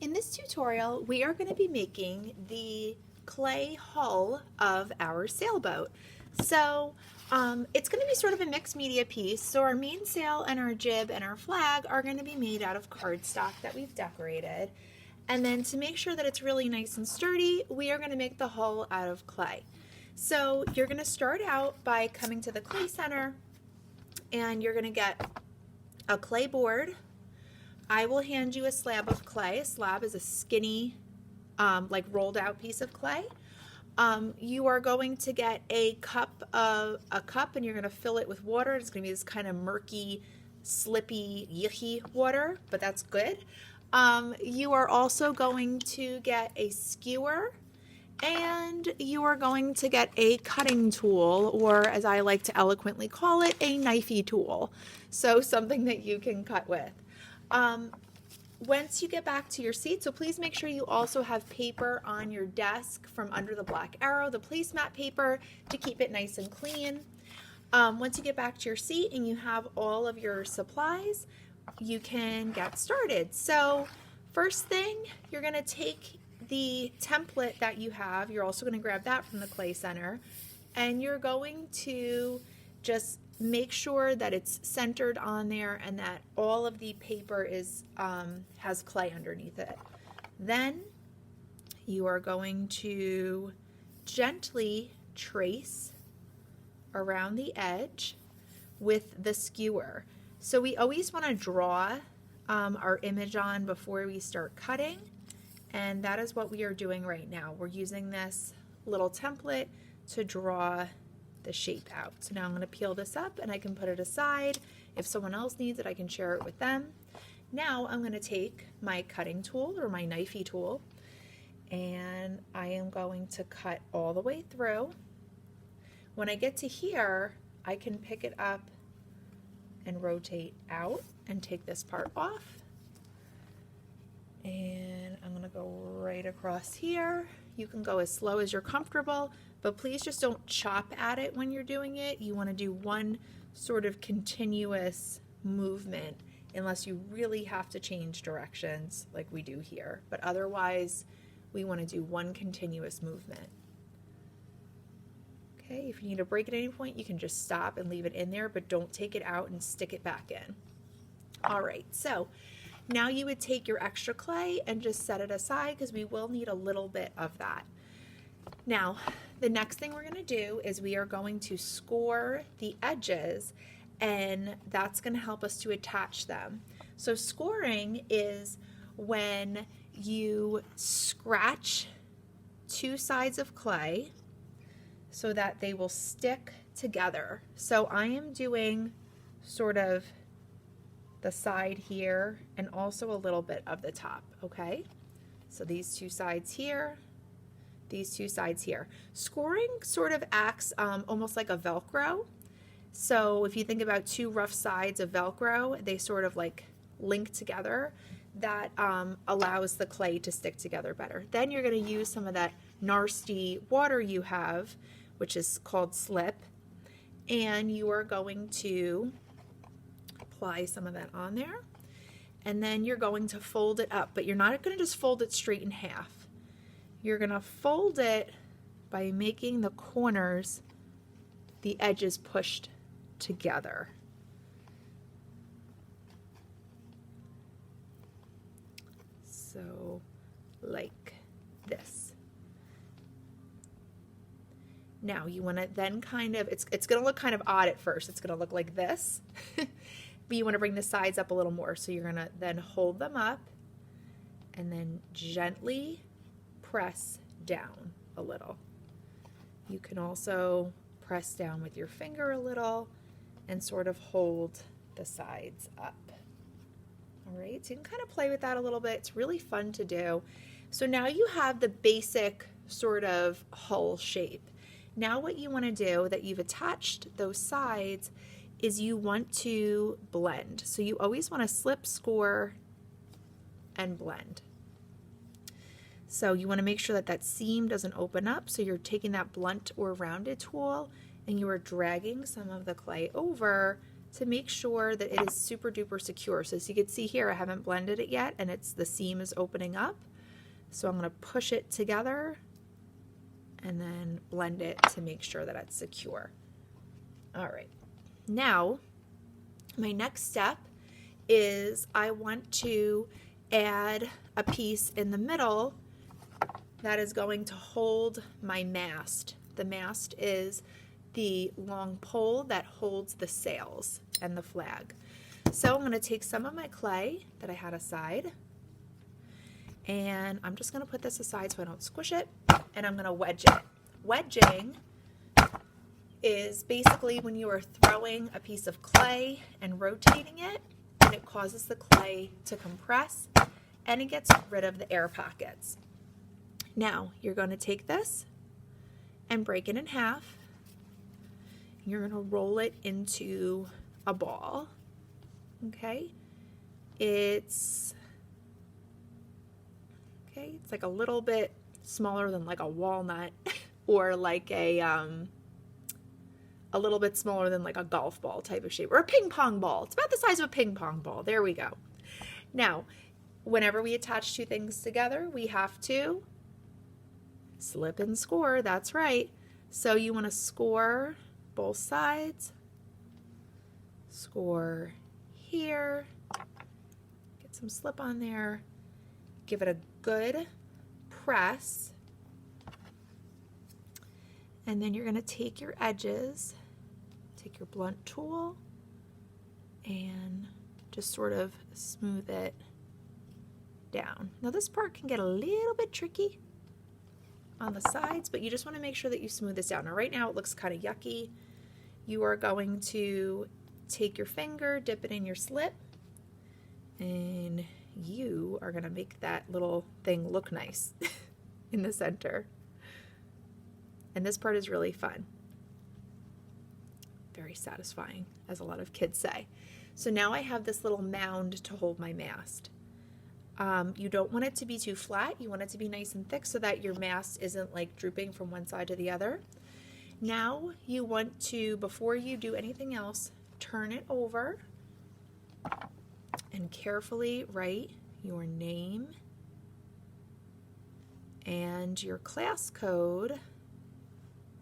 In this tutorial, we are going to be making the clay hull of our sailboat. So it's going to be sort of a mixed media piece. So our main sail and our jib and our flag are going to be made out of cardstock that we've decorated. And then to make sure that it's really nice and sturdy, we are going to make the hull out of clay. So you're going to start out by coming to the clay center and you're going to get a clay board. I will hand you a slab of clay. A slab is a skinny, like rolled out piece of clay. You are going to get a cup and you're going to fill it with water. It's going to be this kind of murky, slippy, yucky water, but that's good. You are also going to get a skewer and you are going to get a cutting tool, or as I like to eloquently call it, a knifey tool. So something that you can cut with. Once you get back to your seat, so please make sure you also have paper on your desk from under the black arrow, the placemat paper, to keep it nice and clean. Once you get back to your seat and you have all of your supplies, you can get started. So first thing, you're going to take the template that you have. You're also going to grab that from the Clay Center, and you're going to just make sure that it's centered on there and that all of the paper is has clay underneath it. Then you are going to gently trace around the edge with the skewer. So we always want to draw our image on before we start cutting, and that is what we are doing right now. We're using this little template to draw the shape out. So now I'm going to peel this up and I can put it aside. If someone else needs it, I can share it with them. Now I'm going to take my cutting tool, or my knifey tool, and I am going to cut all the way through. When I get to here, I can pick it up and rotate out and take this part off. And I'm going to go right across here. You can go as slow as you're comfortable, but please just don't chop at it when you're doing it. You want to do one sort of continuous movement unless you really have to change directions like we do here. But otherwise, we want to do one continuous movement. Okay, if you need a break at any point, you can just stop and leave it in there, but don't take it out and stick it back in. All right, so now you would take your extra clay and just set it aside because we will need a little bit of that. Now, the next thing we're going to do is we are going to score the edges, and that's going to help us to attach them. So scoring is when you scratch two sides of clay so that they will stick together. So I am doing sort of the side here and also a little bit of the top, okay? So these two sides here, these two sides here. Scoring sort of acts almost like a Velcro. So if you think about two rough sides of Velcro, they sort of like link together. That allows the clay to stick together better. Then you're going to use some of that nasty water you have, which is called slip, and you are going to apply some of that on there, and then you're going to fold it up, but you're not going to just fold it straight in half. You're going to fold it by making the corners, the edges pushed together. So like this. Now you want to then kind of, it's going to look kind of odd at first. It's going to look like this, but you want to bring the sides up a little more. So you're going to then hold them up and then gently press down a little. You can also press down with your finger a little and sort of hold the sides up. All right, so you can kind of play with that a little bit. It's really fun to do. So now you have the basic sort of hull shape. Now what you want to do, that you've attached those sides, is you want to blend. So you always want to slip, score, and blend. So you want to make sure that that seam doesn't open up. So you're taking that blunt or rounded tool and you are dragging some of the clay over to make sure that it is super duper secure. So as you can see here, I haven't blended it yet and the seam is opening up. So I'm going to push it together and then blend it to make sure that it's secure. All right. Now, my next step is I want to add a piece in the middle that is going to hold my mast. The mast is the long pole that holds the sails and the flag. So I'm going to take some of my clay that I had aside, and I'm just going to put this aside so I don't squish it, and I'm going to wedge it. Wedging is basically when you are throwing a piece of clay and rotating it, and it causes the clay to compress and it gets rid of the air pockets. Now you're going to take this and break it in half. You're going to roll it into a ball. Okay? It's like a little bit smaller than like a walnut or like a little bit smaller than like a golf ball type of shape, or a ping pong ball. It's about the size of a ping pong ball. There we go. Now, whenever we attach two things together, we have to slip and score. That's right. So you want to score both sides, score here, get some slip on there, give it a good press, and then you're going to take your edges, take your blunt tool, and just sort of smooth it down. Now this part can get a little bit tricky on the sides, but you just want to make sure that you smooth this down. Now right now it looks kind of yucky. You are going to take your finger, dip it in your slip, and you are going to make that little thing look nice in the center. And this part is really fun. Very satisfying, as a lot of kids say. So now I have this little mound to hold my mast. You don't want it to be too flat. You want it to be nice and thick so that your mast isn't like drooping from one side to the other. Now you want to, before you do anything else, turn it over and carefully write your name and your class code.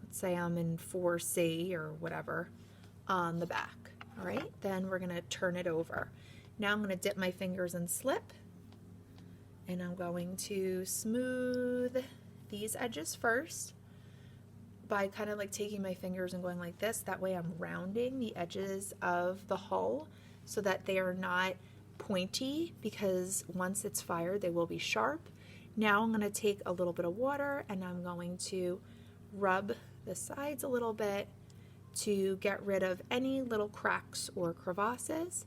Let's say I'm in 4C or whatever on the back. All right, then we're going to turn it over. Now I'm going to dip my fingers in slip, and I'm going to smooth these edges first by kind of like taking my fingers and going like this. That way I'm rounding the edges of the hull so that they are not pointy, because once it's fired they will be sharp. Now I'm going to take a little bit of water and I'm going to rub the sides a little bit to get rid of any little cracks or crevasses.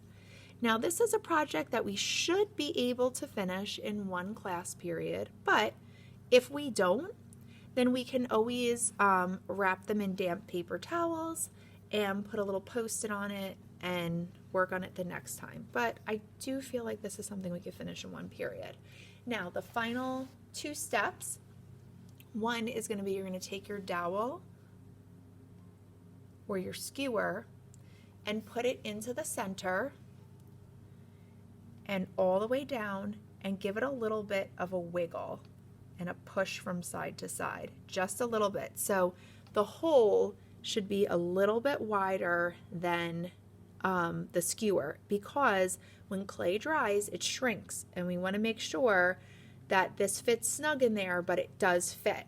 Now this is a project that we should be able to finish in one class period, but if we don't, then we can always wrap them in damp paper towels and put a little Post-it on it and work on it the next time. But I do feel like this is something we could finish in one period. Now the final two steps, one is going to be, you're going to take your dowel or your skewer and put it into the center and all the way down, and give it a little bit of a wiggle and a push from side to side, just a little bit. So the hole should be a little bit wider than the skewer, because when clay dries it shrinks, and we want to make sure that this fits snug in there, but it does fit.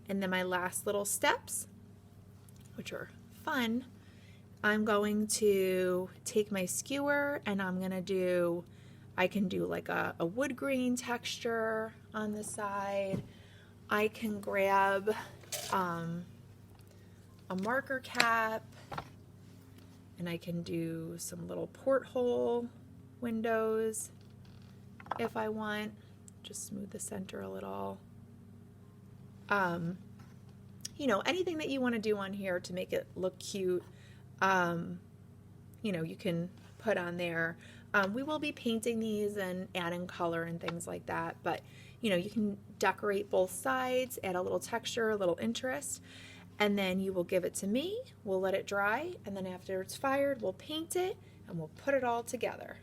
And then my last little steps, which are fun, I'm going to take my skewer and I'm going to do, I can do like a wood grain texture on the side. I can grab a marker cap, and I can do some little porthole windows if I want. Just smooth the center a little. You know, anything that you want to do on here to make it look cute, you know, you can put on there. We will be painting these and adding color and things like that, but you know, you can decorate both sides, add a little texture, a little interest. and then you will give it to me, we'll let it dry, and then after it's fired, we'll paint it and we'll put it all together.